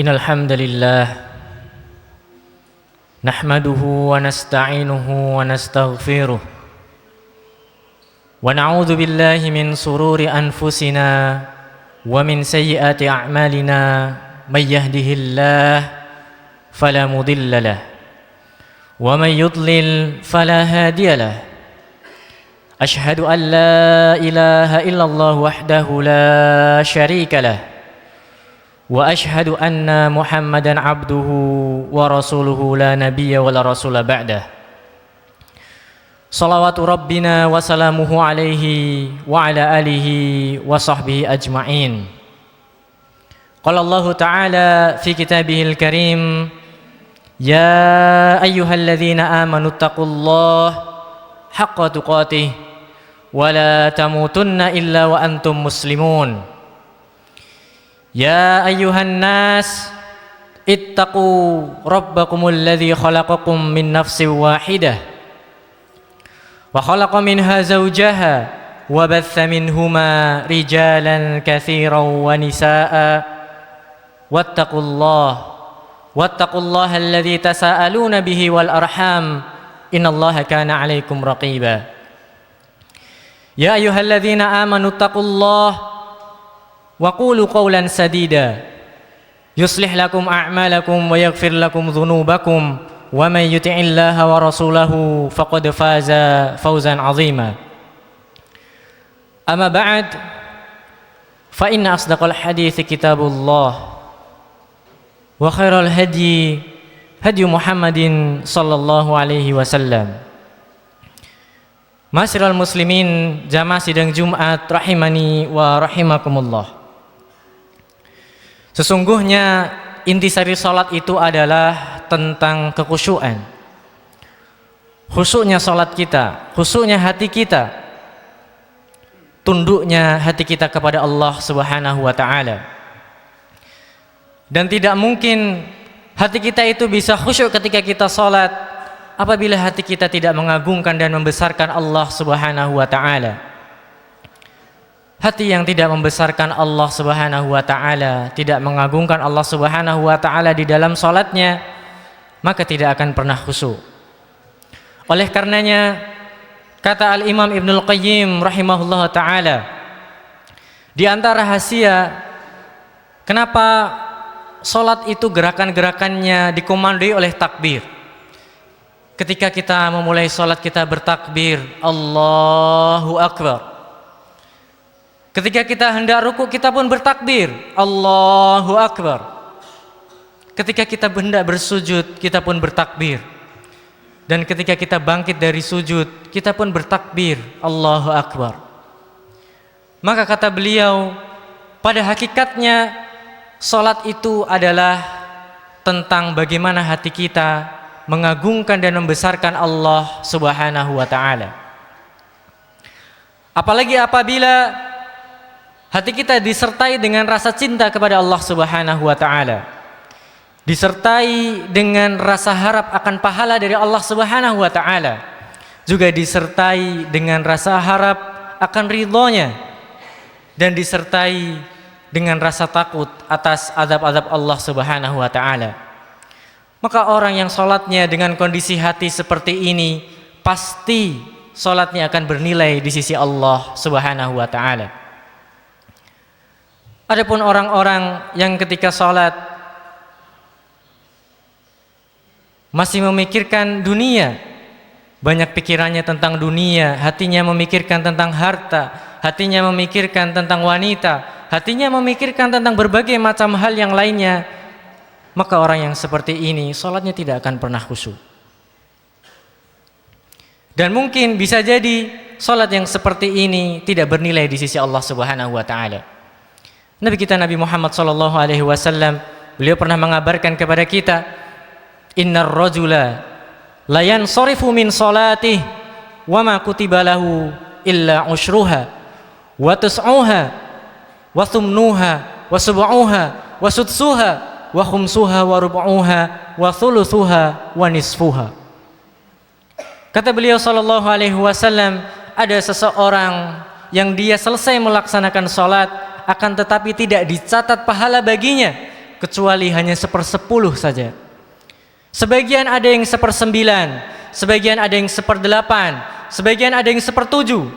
Innal hamdalillah nahmaduhu wa nasta'inuhu wa nastaghfiruh wa na'udzu billahi min sururi anfusina wa min sayyiati a'malina may yahdihillah fala mudilla lah wa may yudlil fala hadiya lah. Ashhadu an la ilaha illallah wahdahu la syarika lah wa ashhadu anna Muhammadan abduhu wa rasuluhu la nabiyya wa la rasula ba'dah. Salawatu rabbina wa salamuhu alaihi wa ala alihi wa sahbihi ajma'in. Qala Allah ta'ala fi kitabihil karim, ya ayyuhalladzina amanu taqullaha haqqa tuqatih wa la tamutunna illa wa antum muslimun. Ya ayyuhan nas ittaqu rabbakumul ladzi khalaqakum min nafsin wahidah wa khalaqa minha zawjaha wa batha minhuma rijalan katsiran wa nisaa wattaqullaha alladzi tasaaluna bihi wal arham innallaha kana 'alaikum raqiba. Ya ayyuhalladzina amanu taqullaha wa qulu qawlan sadida yuslih lakum a'malakum wa yaghfir lakum dhunubakum wa may yuti'illaha wa rasulahu faqad faza fawzan 'azima. Amma ba'd, fa inna asdaqal hadithi kitabullah wa khairal hadyi hadyu Muhammadin sallallahu alaihi wasallam. Ma'asyiral muslimin, jamaah sidang Jumat rahimani wa rahimakumullah. Sesungguhnya intisari salat itu adalah tentang kekhusyuan. Khusyuknya salat kita, khusyuknya hati kita, tunduknya hati kita kepada Allah Subhanahu wa taala. Dan tidak mungkin hati kita itu bisa khusyuk ketika kita salat apabila hati kita tidak mengagungkan dan membesarkan Allah Subhanahu wa taala. Hati yang tidak membesarkan Allah Subhanahu wa taala, tidak mengagungkan Allah Subhanahu wa taala di dalam salatnya, maka tidak akan pernah khusyuk. Oleh karenanya kata Al-Imam Ibnul Qayyim rahimahullah taala, di antara rahasia kenapa salat itu gerakan-gerakannya dikomandoi oleh takbir. Ketika kita memulai salat kita bertakbir Allahu Akbar. Ketika kita hendak ruku kita pun bertakbir Allahu Akbar. Ketika kita hendak bersujud kita pun bertakbir. Dan ketika kita bangkit dari sujud kita pun bertakbir Allahu Akbar. Maka kata beliau, pada hakikatnya salat itu adalah tentang bagaimana hati kita mengagungkan dan membesarkan Allah Subhanahu wa taala. Apalagi apabila hati kita disertai dengan rasa cinta kepada Allah Subhanahu wa taala, disertai dengan rasa harap akan pahala dari Allah Subhanahu wa taala, juga disertai dengan rasa harap akan ridhonya, dan disertai dengan rasa takut atas azab-azab Allah Subhanahu wa taala. Maka orang yang salatnya dengan kondisi hati seperti ini, pasti salatnya akan bernilai di sisi Allah Subhanahu wa taala. Adapun orang-orang yang ketika salat masih memikirkan dunia, banyak pikirannya tentang dunia, hatinya memikirkan tentang harta, hatinya memikirkan tentang wanita, hatinya memikirkan tentang berbagai macam hal yang lainnya, maka orang yang seperti ini salatnya tidak akan pernah khusyuk. Dan mungkin bisa jadi salat yang seperti ini tidak bernilai di sisi Allah Subhanahu wa taala. Nabi kita Nabi Muhammad sallallahu alaihi wasallam, beliau pernah mengabarkan kepada kita, innar rajula la yansarifu min salatihi wa ma kutiba lahu illa ushruha wa tus'uha wa thumnuha wa sub'uha wa sudsuha wa khumsuha wa rub'uha wa thuluthuha wa nisfuha. Kata beliau sallallahu alaihi wasallam, ada seseorang yang dia selesai melaksanakan salat akan tetapi tidak dicatat pahala baginya kecuali hanya 1/10 saja. Sebagian ada yang 1/9, sebagian ada yang 1/8, sebagian ada yang 1/7,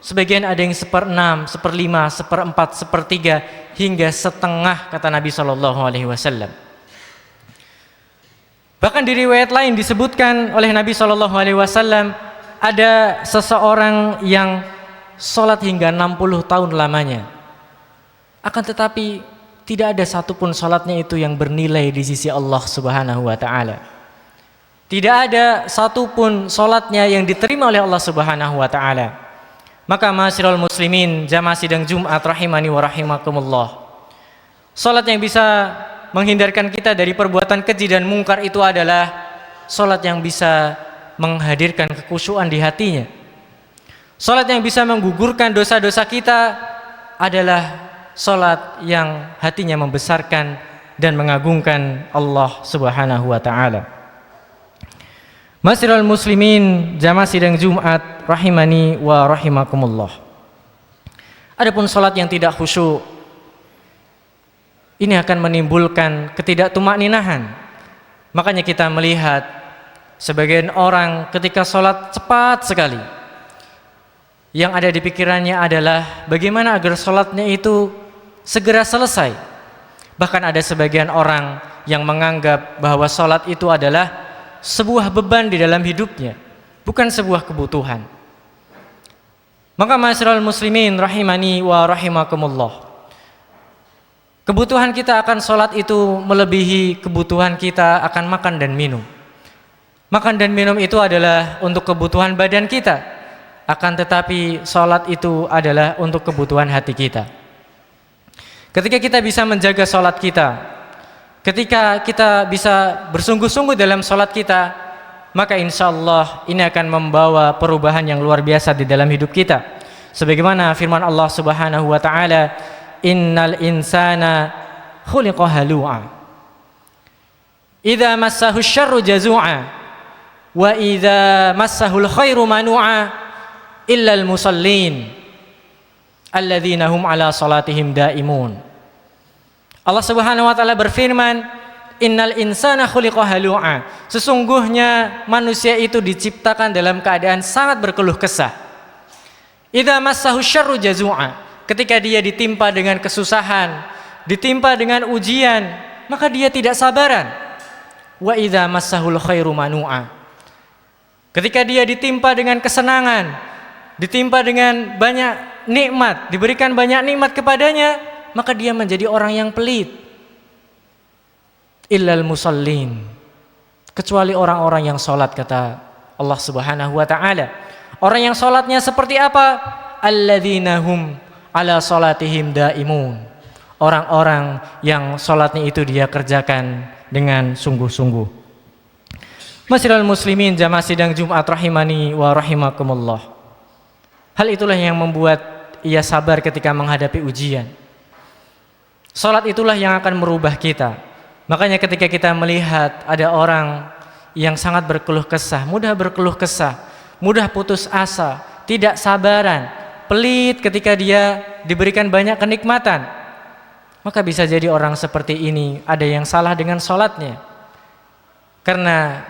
sebagian ada yang 1/6, 1/5, 1/4, 1/3 hingga setengah, kata Nabi SAW. Bahkan di riwayat lain disebutkan oleh Nabi SAW, ada seseorang yang sholat hingga 60 tahun lamanya, akan tetapi tidak ada satupun sholatnya itu yang bernilai di sisi Allah Subhanahu wa ta'ala. Tidak ada satupun sholatnya yang diterima oleh Allah Subhanahu wa ta'ala. Maka ma'asyiral muslimin, jamaah sidang Jumat rahimani wa rahimakumullah, sholat yang bisa menghindarkan kita dari perbuatan keji dan mungkar itu adalah sholat yang bisa menghadirkan kekhusyuan di hatinya. Sholat yang bisa menggugurkan dosa-dosa kita adalah sholat yang hatinya membesarkan dan mengagungkan Allah Subhanahu wa ta'ala. Ma'asyiral muslimin, jamaah sidang Jumat rahimani wa rahimakumullah. Adapun sholat yang tidak khusyuk, ini akan menimbulkan ketidaktumakninahan. Makanya kita melihat sebagian orang ketika sholat cepat sekali, yang ada di pikirannya adalah bagaimana agar sholatnya itu segera selesai. Bahkan ada sebagian orang yang menganggap bahwa sholat itu adalah sebuah beban di dalam hidupnya, bukan sebuah kebutuhan. Maka ma'asyiral muslimin rahimani wa rahimakumullah, kebutuhan kita akan sholat itu melebihi kebutuhan kita akan makan dan minum. Makan dan minum itu adalah untuk kebutuhan badan kita, akan tetapi sholat itu adalah untuk kebutuhan hati kita. Ketika kita bisa menjaga sholat kita, ketika kita bisa bersungguh-sungguh dalam sholat kita, maka insya Allah ini akan membawa perubahan yang luar biasa di dalam hidup kita. Sebagaimana firman Allah Subhanahu wa ta'ala, innal insana khuliqa halu'a idza massahu syarru jazu'a wa idza massahul khairu manu'a illal musallin alladzina hum ala salatihim daimun. Allah Subhanahu wa ta'ala berfirman, innal insana khuliqa halu'a, sesungguhnya manusia itu diciptakan dalam keadaan sangat berkeluh kesah. Idza massahu syarru jazu'a, ketika dia ditimpa dengan kesusahan, ditimpa dengan ujian, maka dia tidak sabaran. Wa idza massahul khairu manu'a, ketika dia ditimpa dengan kesenangan, ditimpa dengan banyak nikmat, diberikan banyak nikmat kepadanya, maka dia menjadi orang yang pelit. Illal musallin, kecuali orang-orang yang sholat, kata Allah Subhanahu wa ta'ala. Orang yang sholatnya seperti apa? Alladzina hum ala salatihim daimun, orang-orang yang sholatnya itu dia kerjakan dengan sungguh-sungguh. Masyiral muslimin, jamaah sidang Jumat rahimani wa rahimakumullah, hal itulah yang membuat ia sabar ketika menghadapi ujian. Sholat itulah yang akan merubah kita. Makanya ketika kita melihat ada orang yang sangat berkeluh kesah, mudah berkeluh kesah, mudah putus asa, tidak sabaran, pelit ketika dia diberikan banyak kenikmatan, maka bisa jadi orang seperti ini ada yang salah dengan sholatnya. Karena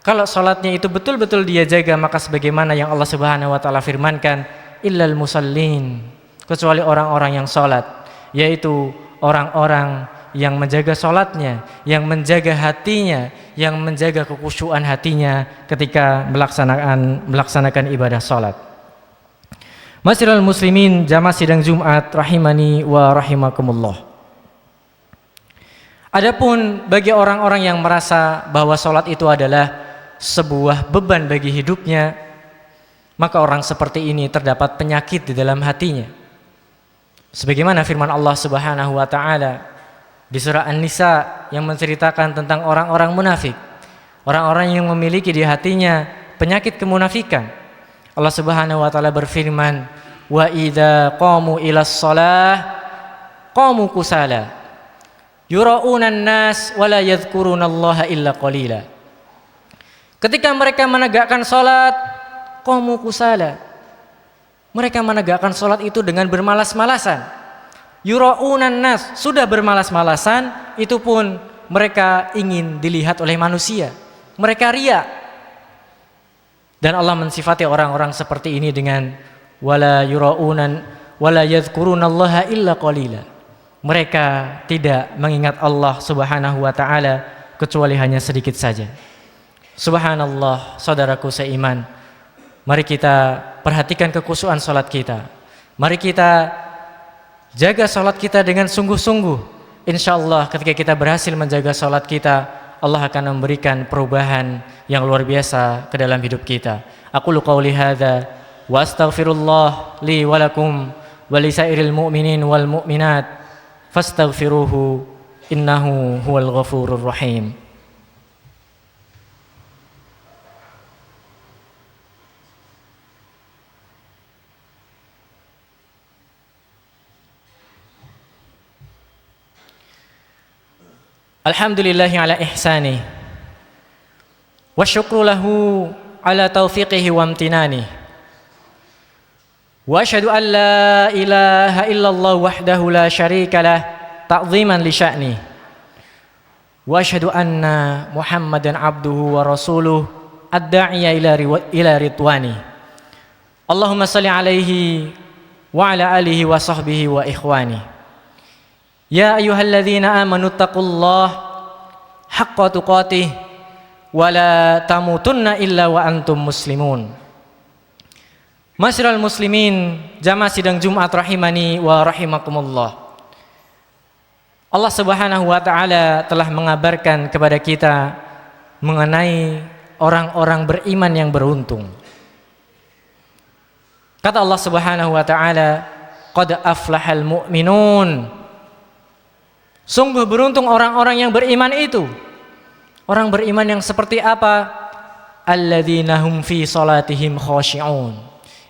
kalau sholatnya itu betul-betul dia jaga, maka sebagaimana yang Allah Subhanahu wa ta'ala firmankan, illal musallin, kecuali orang-orang yang sholat, yaitu orang-orang yang menjaga sholatnya, yang menjaga hatinya, yang menjaga kekhusyuan hatinya ketika melaksanakan ibadah sholat. Masyiral muslimin, jamaah sidang Jumat rahimani wa rahimakumullah. Adapun bagi orang-orang yang merasa bahwa sholat itu adalah sebuah beban bagi hidupnya, maka orang seperti ini terdapat penyakit di dalam hatinya. Sebagaimana firman Allah Subhanahu wa ta'ala di surah An-Nisa yang menceritakan tentang orang-orang munafik, orang-orang yang memiliki di hatinya penyakit kemunafikan. Allah Subhanahu wa ta'ala berfirman, wa idza qamu ilas shalah qamu kusala yura'unan nas wa la yadhkurunallaha illa qalila. Ketika mereka menegakkan salat, qamu kusala, mereka menegakkan salat itu dengan bermalas-malasan. Yura'unan nas, sudah bermalas-malasan, itu pun mereka ingin dilihat oleh manusia. Mereka riya. Dan Allah mensifati orang-orang seperti ini dengan wala yura'unan wala yadhkurunallaha illa qalila. Mereka tidak mengingat Allah Subhanahu wa taala kecuali hanya sedikit saja. Subhanallah, saudaraku seiman. Mari kita perhatikan kekhusyuan salat kita. Mari kita jaga salat kita dengan sungguh-sungguh. Insyaallah ketika kita berhasil menjaga salat kita, Allah akan memberikan perubahan yang luar biasa ke dalam hidup kita. Aqulu qauli hadza wa astaghfirullah li wa lakum wa lisairil mu'minin wal mu'minat fastaghfiruhu innahu huwal ghafurur rahim. Alhamdulillahi ala ihsani wa syukru lahu ala taufiqihi wa amtinani wa asyhadu an la ilaha illallah wahdahu la syarika lah ta'ziman li sya'ni wa asyhadu anna Muhammadan abduhu wa rasuluh ad-da'iya ila ridwani. Allahumma salli alaihi wa ala alihi wa sahbihi wa ikhwani. Ya ayyuhalladzina amanu taqullaha haqqa tuqatih wa la tamutunna illa wa antum muslimun. Masyiral muslimin, jamaah sidang Jumat rahimani wa rahimakumullah. Allah Subhanahu wa taala telah mengabarkan kepada kita mengenai orang-orang beriman yang beruntung. Kata Allah Subhanahu wa taala, qad aflahal mu'minun. Sungguh beruntung orang-orang yang beriman itu. Orang beriman yang seperti apa? Alladzina hum fi salatihim khashi'un,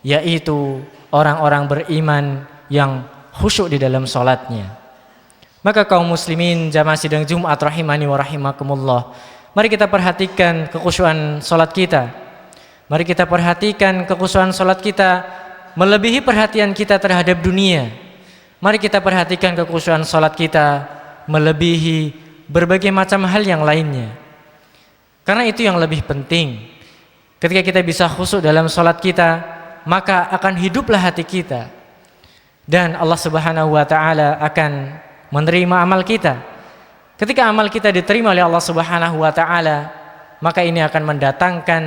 yaitu orang-orang beriman yang khusyuk di dalam salatnya. Maka kaum muslimin jamaah sidang Jumat rahimani wa rahimakumullah, mari kita perhatikan kekhusyuan salat kita. Mari kita perhatikan kekhusyuan salat kita melebihi perhatian kita terhadap dunia. Mari kita perhatikan kekhusyuan salat kita melebihi berbagai macam hal yang lainnya. Karena itu yang lebih penting. Ketika kita bisa khusyuk dalam salat kita, maka akan hiduplah hati kita. Dan Allah Subhanahu wa taala akan menerima amal kita. Ketika amal kita diterima oleh Allah Subhanahu wa taala, maka ini akan mendatangkan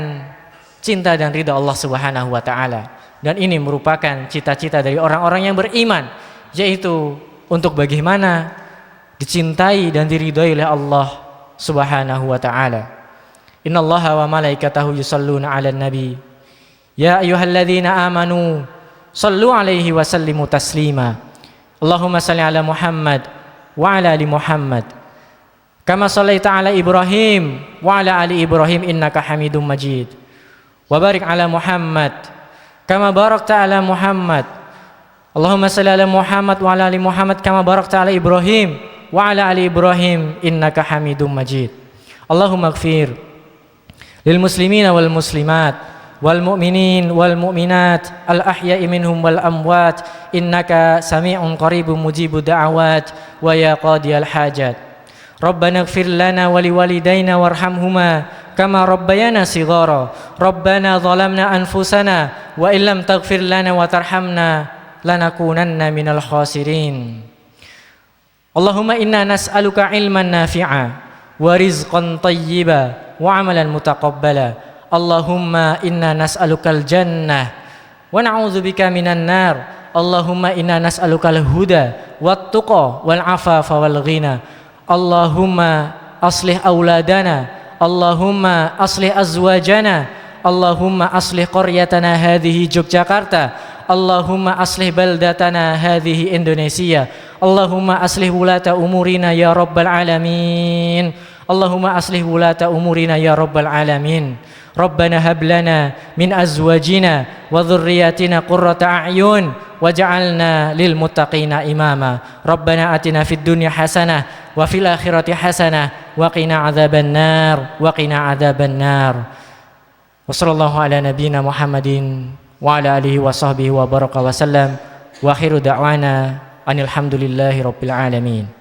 cinta dan ridha Allah Subhanahu wa taala. Dan ini merupakan cita-cita dari orang-orang yang beriman, yaitu untuk bagaimana dicintai dan diridhai oleh Allah Subhanahu wa taala. Innallaha wa malaikatahu yusholluna 'alan nabi. Ya ayyuhalladzina amanu shallu 'alaihi wa sallimu taslima. Allahumma shalli 'ala Muhammad wa 'ala ali Muhammad. Kama shallaita 'ala Ibrahim wa 'ala ali Ibrahim innaka Hamidum Majid. Wa barik 'ala Muhammad kama barakta 'ala Muhammad. Allahumma shalli 'ala Muhammad wa 'ala ali Muhammad kama barakta 'ala Ibrahim wa ala ali Ibrahim innaka Hamidum Majid. Allahumma ighfir lil muslimina wal muslimat wal mu'minin wal mu'minat al ahya'i minhum wal amwat innaka sami'un qaribun mujibud da'awat wa ya qadiyal hajat. Rabbana ighfir lana wa liwalidayna warhamhuma kama rabbayana shighara. Rabbana zalamna anfusana wa illam taghfir lana wa tarhamna lanakunanna minal khasirin. Allahumma inna nas'aluka ilman nafi'a wa rizqan tayyiba wa amalan mutaqabbala. Allahumma inna nas'aluka al-jannah wa na'udzubika minan nar. Allahumma inna nas'aluka al-huda wat-tuqa wal-afafa wal-ghina. Allahumma aslih auladana. Allahumma aslih azwajana. Allahumma aslih qaryatana hadhihi Yogyakarta. Allahumma aslih baldatana hadhihi Indonesia. Allahumma aslih wulata umurina ya rabbal alamin. Allahumma aslih wulata umurina ya rabbal alamin. Rabbana hab lana min azwajina wa dhurriyyatina qurrata a'yun waj'alna lil muttaqina imama. Rabbana atina fid dunya hasanah wa fil akhirati hasanah wa qina adzabannar wa qina adzabannar. Wa sallallahu ala nabiyyina Muhammadin wa ala alihi wa sahbihi wa baraka wa sallam. Wa akhiru da'wana Alhamdulillahi rabbil alamin.